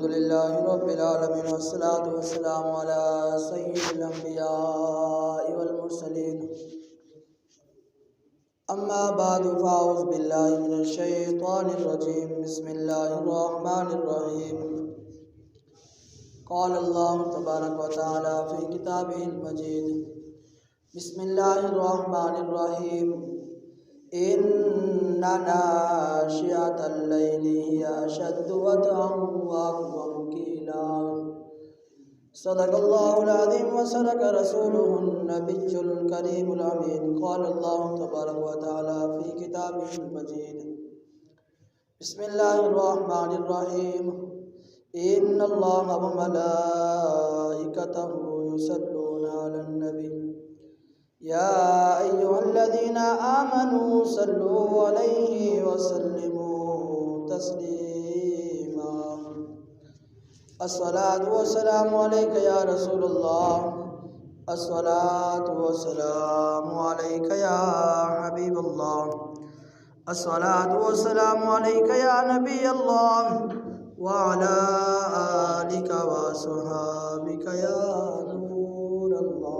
لله رب العالمين والصلاة والسلام على سيد الأنبياء والمرسلين أما بعد فأعوذ بالله من الشيطان الرجيم بسم الله الرحمن الرحيم قال الله تبارك وتعالى في كتابه المجيد بسم الله الرحمن الرحيم إن ناشئة الليل هي أشد وطئا وأقوم قيلا صدق الله العظيم وصدق رسوله النبي الكريم الأمين قال الله تبارك وتعالى في كتابه المجيد بسم الله الرحمن الرحيم إن الله وملائكته يصلون على النبي يا أيها الذين آمنوا صلوا عليه وسلموا تسليما الصلاة والسلام عليك يا رسول الله الصلاة والسلام عليك يا حبيب الله الصلاة والسلام عليك يا نبي الله وعلى آلك وصحابك يا نور الله۔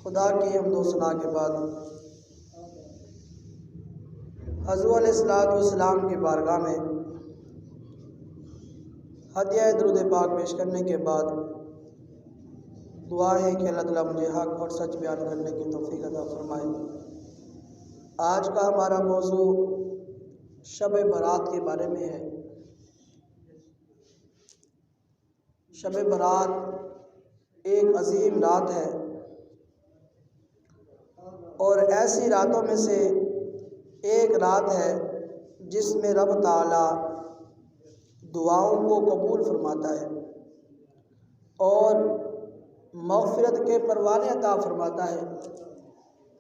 خدا کی حمد و ثنا کے بعد حضور علیہ السلام کی بارگاہ میں ہدیہ درود پاک پیش کرنے کے بعد دعا ہے کہ اللہ تعالیٰ مجھے حق اور سچ بیان کرنے کی توفیق عطا فرمائے۔ آج کا ہمارا موضوع شب برات کے بارے میں ہے۔ شب برات ایک عظیم رات ہے اور ایسی راتوں میں سے ایک رات ہے جس میں رب تعالیٰ دعاؤں کو قبول فرماتا ہے اور مغفرت کے پروانے عطا فرماتا ہے،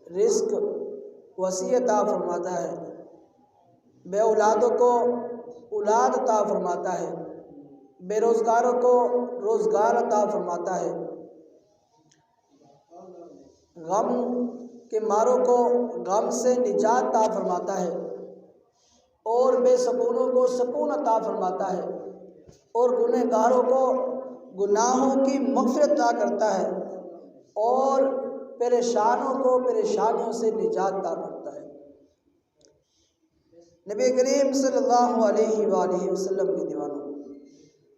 رزق وسیع عطا فرماتا ہے، بے اولادوں کو اولاد عطا فرماتا ہے، بے روزگاروں کو روزگار عطا فرماتا ہے، غم کے ماروں کو غم سے نجات عطا فرماتا ہے اور بے سکونوں کو سکون عطا فرماتا ہے اور گنہگاروں کو گناہوں کی مغفرت عطا کرتا ہے اور پریشانوں کو پریشانیوں سے نجات عطا کرتا ہے۔ نبی کریم صلی اللہ علیہ وآلہ وسلم کی دیوانوں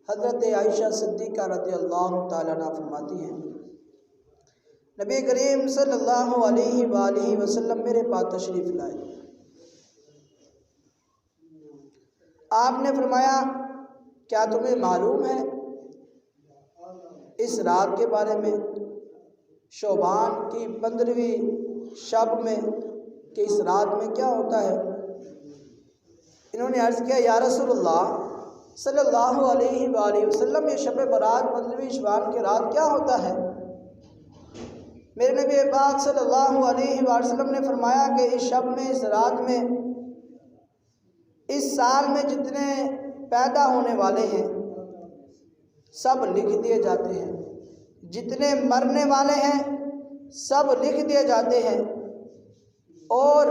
حضرت عائشہ صدیقہ رضی اللہ تعالیٰ عنہ فرماتی ہیں، نبی کریم صلی اللہ علیہ وآلہ وسلم میرے پاس تشریف لائے۔ آپ نے فرمایا کیا تمہیں معلوم ہے اس رات کے بارے میں، شعبان کی 15ویں شب میں، کہ اس رات میں کیا ہوتا ہے؟ انہوں نے عرض کیا یا رسول اللہ صلی اللہ علیہ وآلہ وسلم یہ شب برات 15ویں شعبان کی رات کیا ہوتا ہے؟ میرے نبی پاک صلی اللہ علیہ وآلہ وسلم نے فرمایا کہ اس شب میں، اس رات میں، اس سال میں جتنے پیدا ہونے والے ہیں سب لکھ دیے جاتے ہیں، جتنے مرنے والے ہیں سب لکھ دیے جاتے ہیں، اور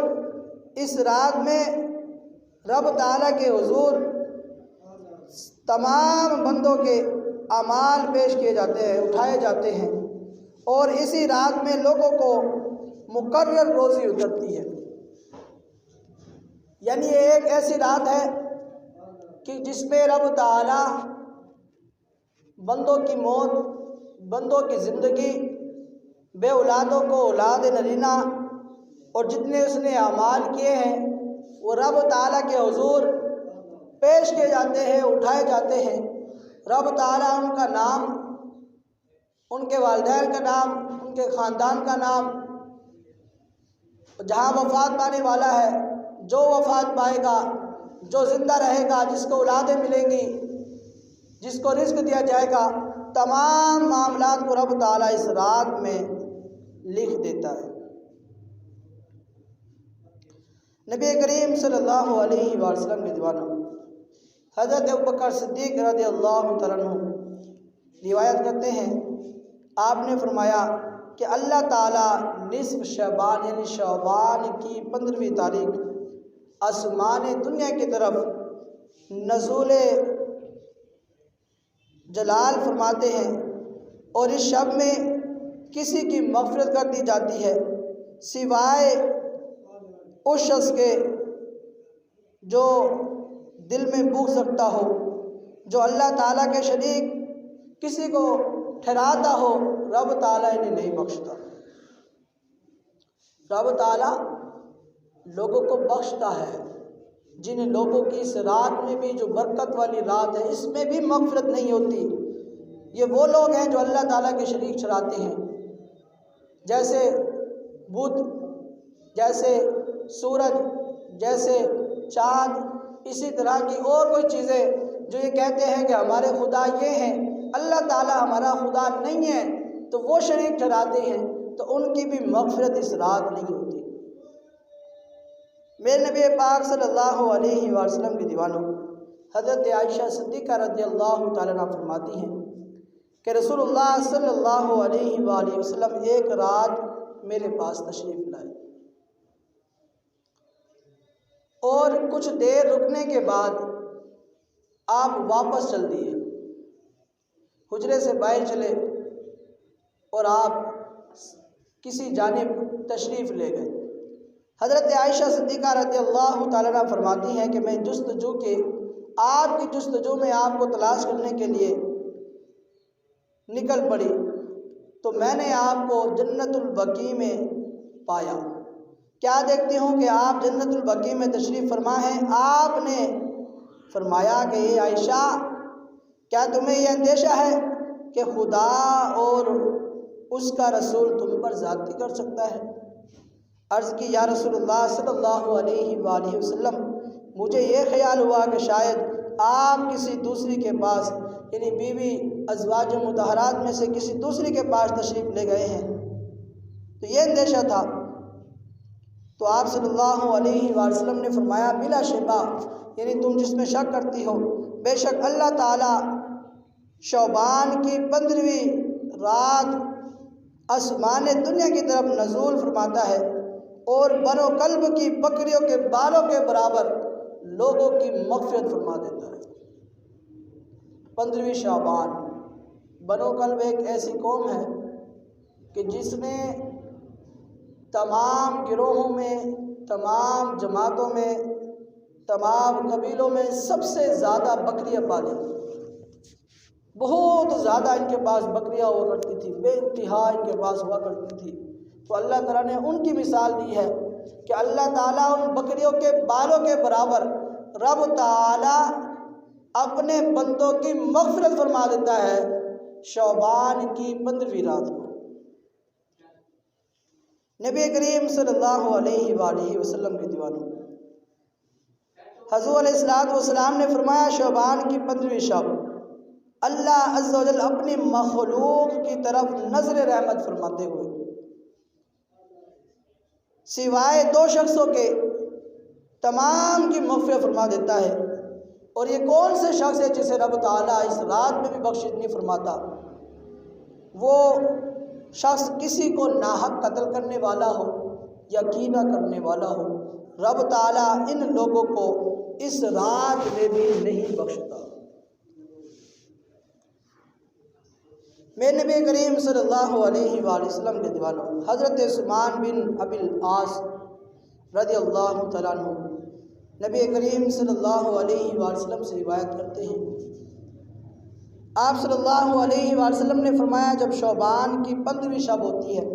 اس رات میں رب تعالیٰ کے حضور تمام بندوں کے اعمال پیش کیے جاتے ہیں، اٹھائے جاتے ہیں، اور اسی رات میں لوگوں کو مقرر روزی اترتی ہے۔ یعنی یہ ایک ایسی رات ہے کہ جس میں رب تعالیٰ بندوں کی موت، بندوں کی زندگی، بے اولادوں کو اولاد نرینہ اور جتنے اس نے اعمال کیے ہیں وہ رب تعالیٰ کے حضور پیش کیے جاتے ہیں، اٹھائے جاتے ہیں۔ رب تعالیٰ ان کا نام، ان کے والدین کا نام، ان کے خاندان کا نام، جہاں وفات پانے والا ہے، جو وفات پائے گا، جو زندہ رہے گا، جس کو اولادیں ملیں گی، جس کو رزق دیا جائے گا، تمام معاملات کو رب تعالیٰ اس رات میں لکھ دیتا ہے۔ نبی کریم صلی اللہ علیہ وآلہ وسلم کے دیوانوں حضرت ابوبکر صدیق رضی اللہ تعالیٰ عنہ روایت کرتے ہیں، آپ نے فرمایا کہ اللہ تعالیٰ نصف شعبان یعنی شعبان کی 15ویں تاریخ آسمان دنیا کی طرف نزول جلال فرماتے ہیں، اور اس شب میں کسی کی مغفرت کر دی جاتی ہے سوائے اس شخص کے جو دل میں بغض رکھتا ہو، جو اللہ تعالیٰ کے شریک کسی کو ٹھہراتا ہو، رب تعالیٰ انہیں نہیں بخشتا۔ رب تعالیٰ لوگوں کو بخشتا ہے، جن لوگوں کی اس رات میں بھی جو برکت والی رات ہے اس میں بھی مغفرت نہیں ہوتی، یہ وہ لوگ ہیں جو اللہ تعالیٰ کے شریک ٹھہراتے ہیں، جیسے بت، جیسے سورج، جیسے چاند، اسی طرح کی اور کوئی چیزیں جو یہ کہتے ہیں کہ ہمارے خدا یہ ہیں، اللہ تعالیٰ ہمارا خدا نہیں ہے، تو وہ شریک ٹھہراتے ہیں، تو ان کی بھی مغفرت اس رات نہیں ہوتی۔ میرے نبی پاک صلی اللہ علیہ وسلم کے دیوانوں حضرت عائشہ صدیقہ رضی اللہ تعالیٰ عنہ فرماتی ہیں کہ رسول اللہ صلی اللہ علیہ وآلہ وسلم ایک رات میرے پاس تشریف لائے، اور کچھ دیر رکنے کے بعد آپ واپس چل دیے، حجرے سے باہر چلے اور آپ کسی جانب تشریف لے گئے۔ حضرت عائشہ صدیقہ رضی اللہ تعالیٰ عنہ فرماتی ہیں کہ میں جستجو کے آپ کی جستجو میں آپ کو تلاش کرنے کے لیے نکل پڑی، تو میں نے آپ کو جنت البقیع میں پایا۔ کیا دیکھتی ہوں کہ آپ جنت البقیع میں تشریف فرما ہیں۔ آپ نے فرمایا کہ اے عائشہ، کیا تمہیں یہ اندیشہ ہے کہ خدا اور اس کا رسول تم پر زیادتی کر سکتا ہے؟ عرض کی یا رسول اللہ صلی اللہ علیہ وآلہ وسلم، مجھے یہ خیال ہوا کہ شاید آپ کسی دوسری کے پاس، یعنی بیوی ازواج مطہرات میں سے کسی دوسری کے پاس تشریف لے گئے ہیں، تو یہ اندیشہ تھا۔ تو آپ صلی اللہ علیہ وآلہ وسلم نے فرمایا بلا شبہ، یعنی تم جس میں شک کرتی ہو، بے شک اللہ تعالیٰ شعبان کی 15ویں رات آسمان دنیا کی طرف نزول فرماتا ہے، اور بنو کلب کی بکریوں کے بالوں کے برابر لوگوں کی مغفرت فرما دیتا ہے۔ 15ویں شعبان، بنو کلب ایک ایسی قوم ہے کہ جس نے تمام گروہوں میں، تمام جماعتوں میں، تمام قبیلوں میں سب سے زیادہ بکریاں پالی، بہت زیادہ ان کے پاس بکریاں ہوا کرتی تھی، بے انتہا ان کے پاس ہوا کرتی تھی۔ تو اللہ تعالیٰ نے ان کی مثال دی ہے کہ اللہ تعالیٰ ان بکریوں کے بالوں کے برابر رب تعالیٰ اپنے بندوں کی مغفرت فرما دیتا ہے شعبان کی 15ویں رات کو۔ نبی کریم صلی اللہ علیہ وآلہ وسلم کے دیوانوں، حضور علیہ السلام نے فرمایا شعبان کی 15ویں شب اللہ عز و جل اپنی مخلوق کی طرف نظر رحمت فرماتے ہوئے سوائے 2 شخصوں کے تمام کی مغفرت فرما دیتا ہے۔ اور یہ کون سے شخص ہے جسے رب تعالیٰ اس رات میں بھی بخشش نہیں فرماتا؟ وہ شخص کسی کو ناحق قتل کرنے والا ہو یا کینہ کرنے والا ہو، رب تعالیٰ ان لوگوں کو اس رات میں بھی نہیں بخشتا۔ میرے نبی کریم صلی اللہ علیہ وآلہ وسلم کے دیوانوں، حضرت عثمان بن ابی العاص رضی اللہ تعالیٰ عنہ نبی کریم صلی اللہ علیہ وآلہ وسلم سے روایت کرتے ہیں، آپ صلی اللہ علیہ وآلہ وسلم نے فرمایا جب شعبان کی 15ویں شب ہوتی ہے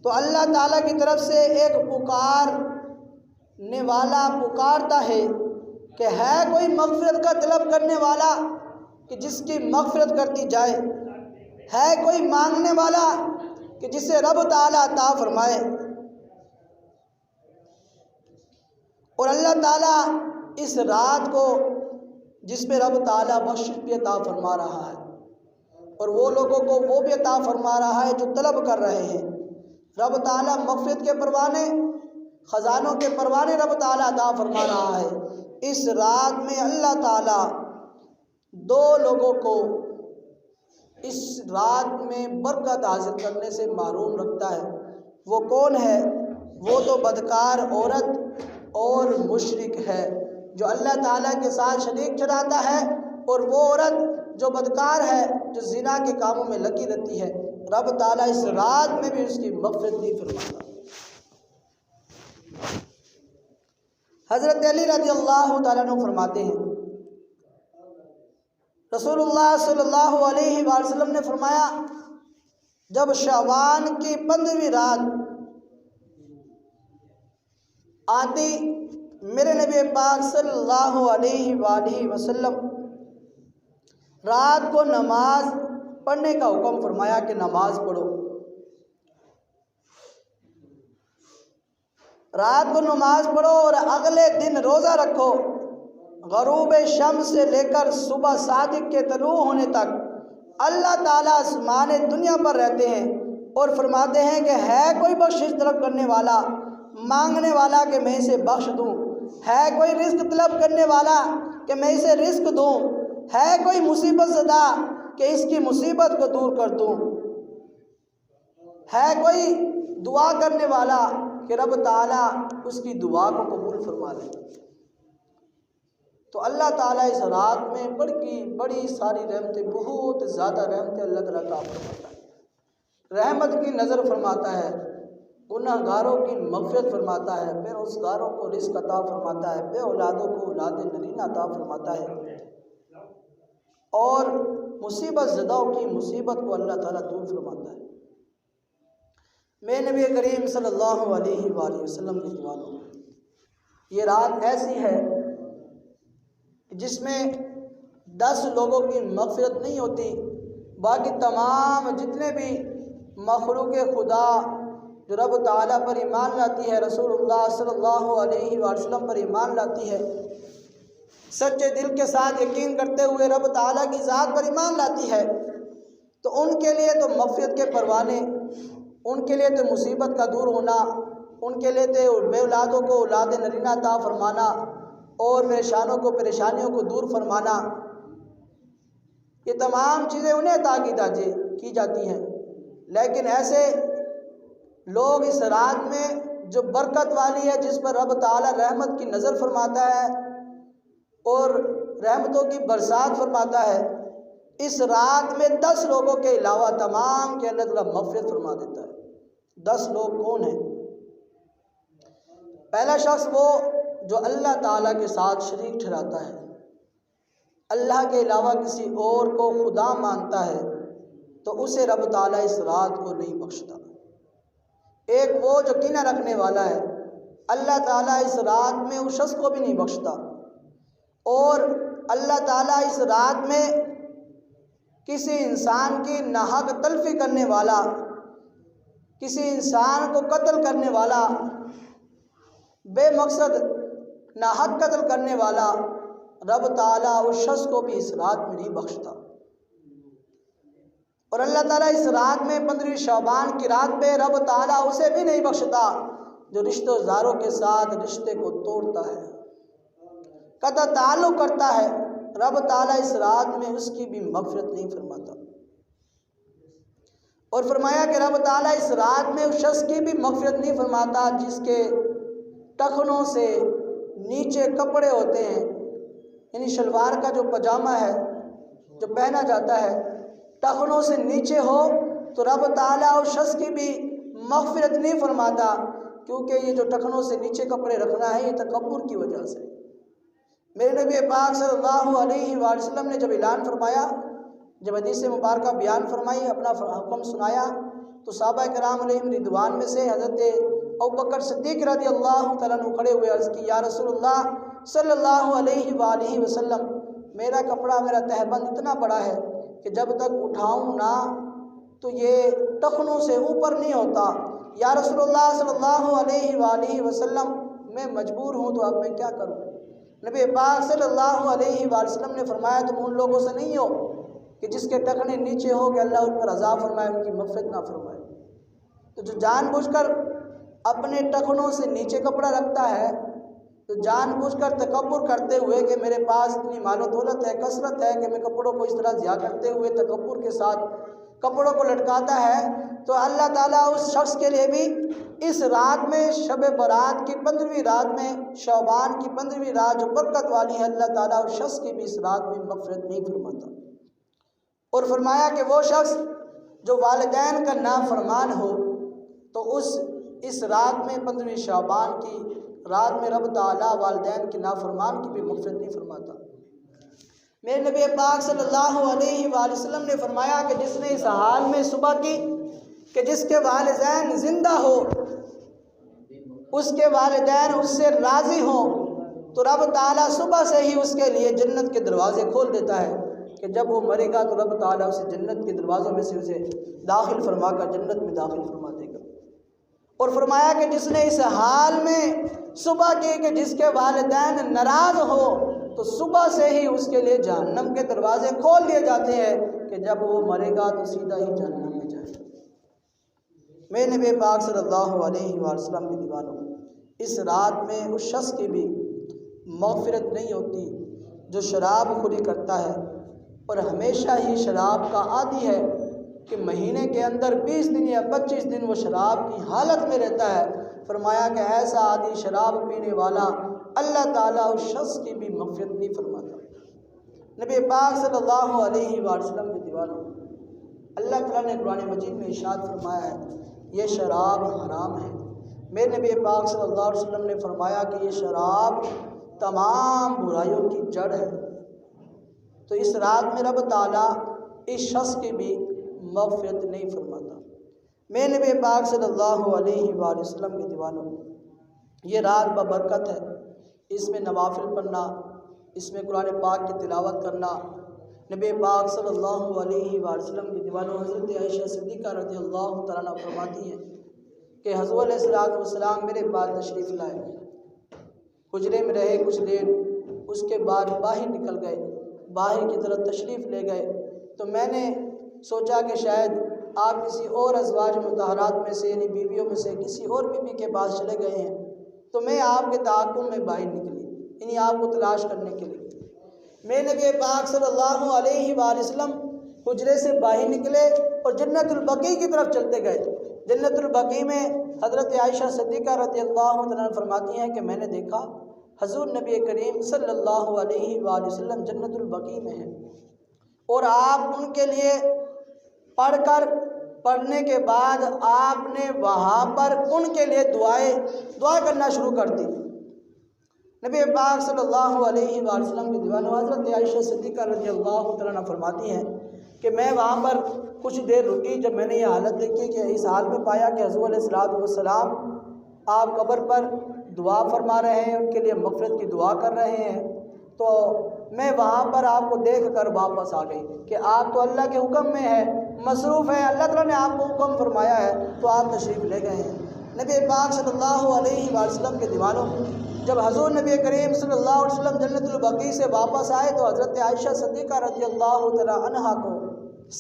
تو اللہ تعالیٰ کی طرف سے ایک پکارنے والا پکارتا ہے کہ ہے کوئی مغفرت کا طلب کرنے والا کہ جس کی مغفرت کر دی جائے، ہے کوئی مانگنے والا کہ جسے رب تعالیٰ عطا فرمائے۔ اور اللہ تعالیٰ اس رات کو جس میں رب تعالیٰ بخشش بھی عطا فرما رہا ہے، اور وہ لوگوں کو وہ بھی عطا فرما رہا ہے جو طلب کر رہے ہیں، رب تعالیٰ مغفرت کے پروانے، خزانوں کے پروانے رب تعالیٰ عطا فرما رہا ہے۔ اس رات میں اللہ تعالیٰ 2 لوگوں کو اس رات میں برکت حاصل کرنے سے محروم رکھتا ہے۔ وہ کون ہے؟ وہ تو بدکار عورت اور اور مشرک ہے جو اللہ تعالیٰ کے ساتھ شریک ٹھہراتا ہے، اور وہ عورت جو بدکار ہے، جو زنا کے کاموں میں لگی رہتی ہے، رب تعالیٰ اس رات میں بھی اس کی مغفرت نہیں فرماتا۔ حضرت علی رضی اللہ تعالیٰ عنہ فرماتے ہیں، رسول اللہ صلی اللہ علیہ وآلہ وسلم نے فرمایا، جب شعبان کی 15ویں رات آتی، میرے نبی پاک صلی اللہ علیہ وآلہ وسلم رات کو نماز پڑھنے کا حکم فرمایا کہ نماز پڑھو، رات کو نماز پڑھو اور اگلے دن روزہ رکھو، غروب شمس سے لے کر صبح صادق کے طلوع ہونے تک اللہ تعالیٰ آسمان دنیا پر رہتے ہیں اور فرماتے ہیں کہ ہے کوئی بخشش طلب کرنے والا، مانگنے والا کہ میں اسے بخش دوں، ہے کوئی رزق طلب کرنے والا کہ میں اسے رزق دوں، ہے کوئی مصیبت زدہ کہ اس کی مصیبت کو دور کر دوں، ہے کوئی دعا کرنے والا کہ رب تعالیٰ اس کی دعا کو قبول فرما لے۔ تو اللہ تعالیٰ اس رات میں بڑی ساری رحمتیں، بہت زیادہ رحمتیں اللہ تعالیٰ عطا فرماتا ہے، رحمت کی نظر فرماتا ہے، گناہ گاروں کی مغفرت فرماتا ہے، بے روزگاروں کو رزق عطا فرماتا ہے، بے اولادوں کو اولاد نرینہ عطا فرماتا ہے، اور مصیبت زدوں کی مصیبت کو اللہ تعالیٰ دور فرماتا ہے۔ میں نبی کریم صلی اللہ علیہ وآلہ وسلم کی دیوانوں، یہ رات ایسی ہے جس میں 10 لوگوں کی مغفرت نہیں ہوتی، باقی تمام جتنے بھی مخلوق خدا جو رب تعالیٰ پر ایمان لاتی ہے، رسول اللہ صلی اللہ علیہ وآلہ وسلم پر ایمان لاتی ہے، سچے دل کے ساتھ یقین کرتے ہوئے رب تعالیٰ کی ذات پر ایمان لاتی ہے، تو ان کے لیے تو مغفرت کے پروانے، ان کے لیے تو مصیبت کا دور ہونا، ان کے لیے تو بے اولادوں کو اولاد نرینہ عطا فرمانا اور پریشانوں کو پریشانیوں کو دور فرمانا، یہ تمام چیزیں انہیں عطا کی جاتی ہیں۔ لیکن ایسے لوگ اس رات میں جو برکت والی ہے، جس پر رب تعالیٰ رحمت کی نظر فرماتا ہے اور رحمتوں کی برسات فرماتا ہے، اس رات میں 10 لوگوں کے علاوہ تمام کے اللہ تعالیٰ مغفرت فرما دیتا ہے۔ 10 لوگ کون ہیں؟ پہلا شخص وہ جو اللہ تعالیٰ کے ساتھ شریک ٹھہراتا ہے، اللہ کے علاوہ کسی اور کو خدا مانتا ہے، تو اسے رب تعالیٰ اس رات کو نہیں بخشتا۔ ایک وہ جو کینہ رکھنے والا ہے، اللہ تعالیٰ اس رات میں اس شخص کو بھی نہیں بخشتا، اور اللہ تعالیٰ اس رات میں کسی انسان کی ناحق تلفی کرنے والا، کسی انسان کو قتل کرنے والا، بے مقصد ناحق قتل کرنے والا، رب تعالیٰ اس شخص کو بھی اس رات میں نہیں بخشتا۔ اور اللہ تعالیٰ اس رات میں 15ویں شعبان کی رات پہ رب تعالیٰ اسے بھی نہیں بخشتا جو رشتہ داروں کے ساتھ رشتے کو توڑتا ہے، قطع تعلق کرتا ہے، رب تعالیٰ اس رات میں اس کی بھی مغفرت نہیں فرماتا۔ اور فرمایا کہ رب تعالیٰ اس رات میں اس شخص کی بھی مغفرت نہیں فرماتا جس کے ٹخنوں سے نیچے کپڑے ہوتے ہیں، یعنی شلوار کا جو پاجامہ ہے جو پہنا جاتا ہے ٹخنوں سے نیچے ہو، تو رب تعالیٰ اس شخص کی بھی مغفرت نہیں فرماتا، کیونکہ یہ جو ٹخنوں سے نیچے کپڑے رکھنا ہے یہ تکبر کی وجہ سے۔ میرے نبی پاک صلی اللہ علیہ وآلہ وسلم نے جب اعلان فرمایا، جب حدیث مبارکہ بیان فرمائی، اپنا حکم سنایا، تو صحابہ کرام علیہم رضوان میں سے حضرت ابوبکر صدیق رضی اللہ تعالیٰ عنہ کھڑے ہوئے عرض کی، یا رسول اللہ صلی اللہ علیہ وآلہ وسلم، میرا کپڑا، میرا تہبند اتنا بڑا ہے کہ جب تک اٹھاؤں نہ تو یہ ٹخنوں سے اوپر نہیں ہوتا، یا رسول اللہ صلی اللہ علیہ وآلہ وسلم، میں مجبور ہوں تو اب میں کیا کروں؟ نبی پاک صلی اللہ علیہ وآلہ وسلم نے فرمایا، تم ان لوگوں سے نہیں ہو کہ جس کے ٹخنے نیچے ہو کہ اللہ ان پر عذاب فرمائے، ان کی مغفرت نہ فرمائے۔ تو جو جان بوجھ کر اپنے ٹخنوں سے نیچے کپڑا رکھتا ہے، تو جان بوجھ کر تکبر کرتے ہوئے کہ میرے پاس اتنی مال و دولت ہے، کثرت ہے، کہ میں کپڑوں کو اس طرح ضیاع کرتے ہوئے تکبر کے ساتھ کپڑوں کو لٹکاتا ہے تو اللہ تعالیٰ اس شخص کے لیے بھی اس رات میں شب برات کی 15ویں رات میں شعبان کی 15ویں رات جو برکت والی ہے اللہ تعالیٰ اس شخص کی بھی اس رات میں مغفرت نہیں فرماتا۔ اور فرمایا کہ وہ شخص جو والدین کا نافرمان ہو تو اس رات میں 15ویں شعبان کی رات میں رب تعالیٰ والدین کے نافرمان کی بھی مغفرت نہیں فرماتا۔ میرے نبی پاک صلی اللہ علیہ وآلہ وسلم نے فرمایا کہ جس نے اس حال میں صبح کی کہ جس کے والدین زندہ ہو، اس کے والدین اس سے راضی ہوں، تو رب تعالیٰ صبح سے ہی اس کے لیے جنت کے دروازے کھول دیتا ہے کہ جب وہ مرے گا تو رب تعالیٰ اسے جنت کے دروازوں میں سے اسے داخل فرما کر جنت میں داخل فرما دے گا۔ اور فرمایا کہ جس نے اس حال میں صبح کی کہ جس کے والدین ناراض ہو تو صبح سے ہی اس کے لیے جہنم کے دروازے کھول دیے جاتے ہیں کہ جب وہ مرے گا تو سیدھا ہی جہنم میں جائے گا۔ میرے نبی پاک صلی اللہ علیہ وآلہ وسلم کے دیوانوں، اس رات میں اس شخص کی بھی مغفرت نہیں ہوتی جو شراب خوری کرتا ہے اور ہمیشہ ہی شراب کا عادی ہے کہ مہینے کے اندر 20 دن یا 25 دن وہ شراب کی حالت میں رہتا ہے۔ فرمایا کہ ایسا عادی شراب پینے والا اللہ تعالیٰ اس شخص کی بھی مغفرت نہیں فرماتا۔ نبی پاک صلی اللہ علیہ وآلہ وسلم کے دیوانوں، اللہ تعالیٰ نے قرآن مجید میں ارشاد فرمایا ہے یہ شراب حرام ہے۔ میرے نبی پاک صلی اللہ علیہ وسلم نے فرمایا کہ یہ شراب تمام برائیوں کی جڑ ہے۔ تو اس رات میں رب تعالیٰ اس شخص کی بھی مغفرت نہیں فرماتا۔ میرے نبی پاک صلی اللہ علیہ وآلہ وسلم کے دیوانوں، یہ رات ببرکت ہے، اس میں نوافل پڑھنا، اس میں قرآن پاک کی تلاوت کرنا۔ نبی پاک صلی اللہ علیہ وآلہ وسلم کے دیوانوں، حضرت عائشہ صدیقہ رضی اللہ تعالیٰ عنہ فرماتی ہیں کہ حضور علیہ السلام میرے بعد تشریف لائے، حجرے میں رہے کچھ دیر، اس کے بعد باہر نکل گئے، باہر کی طرف تشریف لے گئے۔ تو میں نے سوچا کہ شاید آپ کسی اور ازواج مطہرات میں سے یعنی بیویوں میں سے کسی اور بیوی کے پاس چلے گئے ہیں، تو میں آپ کے تعاقب میں باہر نکلی، یعنی آپ کو تلاش کرنے کے لیے۔ میں نبی پاک صلی اللہ علیہ وآلہ وسلم حجرے سے باہر نکلے اور جنت البقیع کی طرف چلتے گئے۔ جنت البقیع میں حضرت عائشہ صدیقہ رضی اللہ عنہا فرماتی ہیں کہ میں نے دیکھا حضور نبی کریم صلی اللہ علیہ وآلہ وسلم جنت البقیع میں ہیں، اور آپ ان کے لیے پڑھنے کے بعد آپ نے وہاں پر ان کے لیے دعا کرنا شروع کر دی۔ نبی پاک صلی اللہ علیہ وآلہ وسلم کے دیوانوں، حضرت عائشہ صدیقہ رضی اللہ عنہا فرماتی ہیں کہ میں وہاں پر کچھ دیر رکی۔ جب میں نے یہ حالت دیکھی کہ اس حال میں پایا کہ حضور علیہ السلام آپ قبر پر دعا فرما رہے ہیں، ان کے لیے مغفرت کی دعا کر رہے ہیں، تو میں وہاں پر آپ کو دیکھ کر واپس آ گئی کہ آپ تو اللہ کے حکم میں ہے، مصروف ہے، اللہ تعالیٰ نے آپ کو حکم فرمایا ہے تو آپ تشریف لے گئے ہیں۔ نبی پاک صلی اللہ علیہ وآلہ وسلم کے دیوانوں، جب حضور نبی کریم صلی اللہ علیہ وسلم جنت البقیع سے واپس آئے تو حضرت عائشہ صدیقہ رضی اللہ تعالیٰ عنہا کو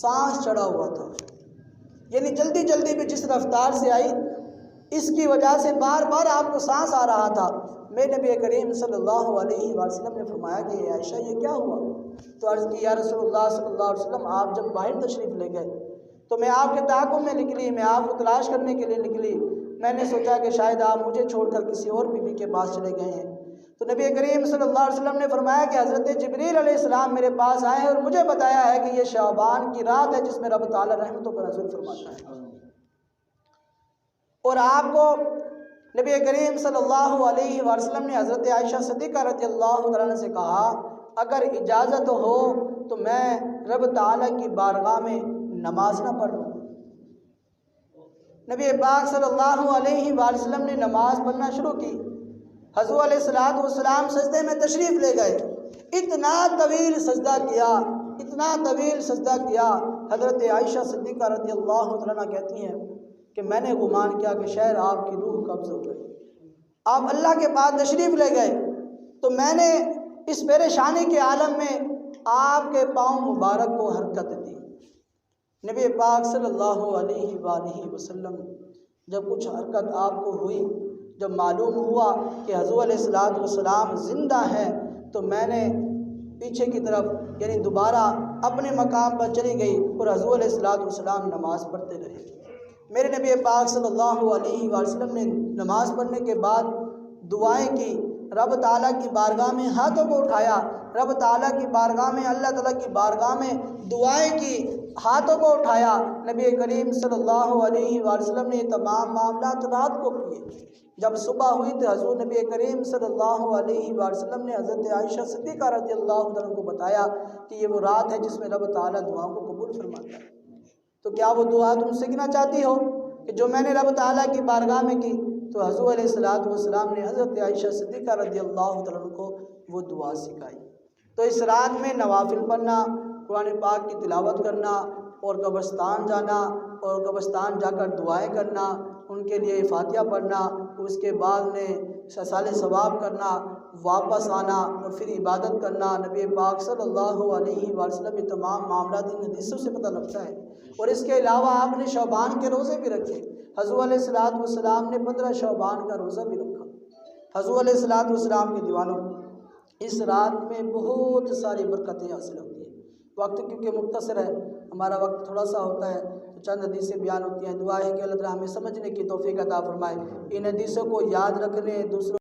سانس چڑھا ہوا تھا، یعنی جلدی جلدی بھی جس رفتار سے آئی اس کی وجہ سے بار بار آپ کو سانس آ رہا تھا۔ میرے نبی کریم صلی اللہ علیہ وآلہ وسلم نے فرمایا کہ عائشہ یہ کیا ہوا؟ تو عرض کی یا رسول اللہ صلی اللہ علیہ وسلم آپ جب باہر تشریف لے گئے تو میں آپ کے تعاقب میں نکلی، میں آپ کو تلاش کرنے کے لیے نکلی، میں نے سوچا کہ شاید آپ مجھے چھوڑ کر کسی اور بیوی کے پاس چلے گئے ہیں۔ تو نبی کریم صلی اللہ علیہ وسلم نے فرمایا کہ حضرت جبریل علیہ السلام میرے پاس آئے ہیں اور مجھے بتایا ہے کہ یہ شعبان کی رات ہے جس میں رب تعالیٰ رحمتوں کا نزول فرماتا ہے، اور آپ کو نبی کریم صلی اللہ علیہ وسلم نے حضرت عائشہ صدیقہ رضی اللہ عنہ سے کہا اگر اجازت ہو تو میں رب تعالیٰ کی بارگاہ میں نماز نہ پڑھوں۔ نبی پاک صلی اللہ علیہ وسلم نے نماز پڑھنا شروع کی۔ حضور علیہ السلام سجدے میں تشریف لے گئے، اتنا طویل سجدہ کیا، حضرت عائشہ صدیقہ رضی اللہ عنہ کہتی ہیں کہ میں نے گمان کیا کہ شاید آپ کی روح قبض ہو گئی، آپ اللہ کے پاس تشریف لے گئے، تو میں نے اس پریشانی کے عالم میں آپ کے پاؤں مبارک کو حرکت دی۔ نبی پاک صلی اللہ علیہ وآلہ وسلم جب کچھ حرکت آپ کو ہوئی، جب معلوم ہوا کہ حضور علیہ السلام زندہ ہیں، تو میں نے پیچھے کی طرف یعنی دوبارہ اپنے مقام پر چلی گئی اور حضور علیہ الصلوۃ والسلام نماز پڑھتے رہے۔ میرے نبی پاک صلی اللہ علیہ وسلم نے نماز پڑھنے کے بعد دعائیں کی، رب تعالیٰ کی بارگاہ میں ہاتھوں کو اٹھایا، رب تعالیٰ کی بارگاہ میں، اللہ تعالیٰ کی بارگاہ میں دعائیں کی، ہاتھوں کو اٹھایا۔ نبی کریم صلی اللہ علیہ وسلم نے یہ تمام معاملات رات کو کیے۔ جب صبح ہوئی تو حضور نبی کریم صلی اللہ علیہ وسلم نے حضرت عائشہ صدیقہ رضی اللہ عنہ کو بتایا کہ یہ وہ رات ہے جس میں رب تعالیٰ دعاؤں کو قبول فرماتا ہے۔ تو کیا وہ دعا تم سیکھنا چاہتی ہو کہ جو میں نے رب تعالیٰ کی بارگاہ میں کی؟ تو حضور علیہ الصلوۃ والسلام نے حضرت عائشہ صدیقہ رضی اللہ عنہ کو وہ دعا سکھائی۔ تو اس رات میں نوافل پڑھنا، قرآن پاک کی تلاوت کرنا اور قبرستان جانا اور قبرستان جا کر دعائیں کرنا، ان کے لیے فاتحہ پڑھنا، اس کے بعد میں سال ثواب کرنا، واپس آنا اور پھر عبادت کرنا، نبی پاک صلی اللہ علیہ وسلم یہ تمام معاملات ان حدیثوں سے پتہ لگتا ہے۔ اور اس کے علاوہ آپ نے شعبان کے روزے بھی رکھے۔ حضور علیہ الصلوۃ والسلام نے 15 شعبان کا روزہ بھی رکھا۔ حضور علیہ الصلوۃ والسلام کے دیوانوں، اس رات میں بہت ساری برکتیں حاصل ہوتی ہیں۔ وقت کیونکہ مختصر ہے، ہمارا وقت تھوڑا سا ہوتا ہے تو چند حدیثیں بیان ہوتی ہیں۔ دعا ہے کہ اللہ تعالیٰ ہمیں سمجھنے کی توفیق عطا فرمائے، ان حدیثوں کو یاد رکھنے، دوسروں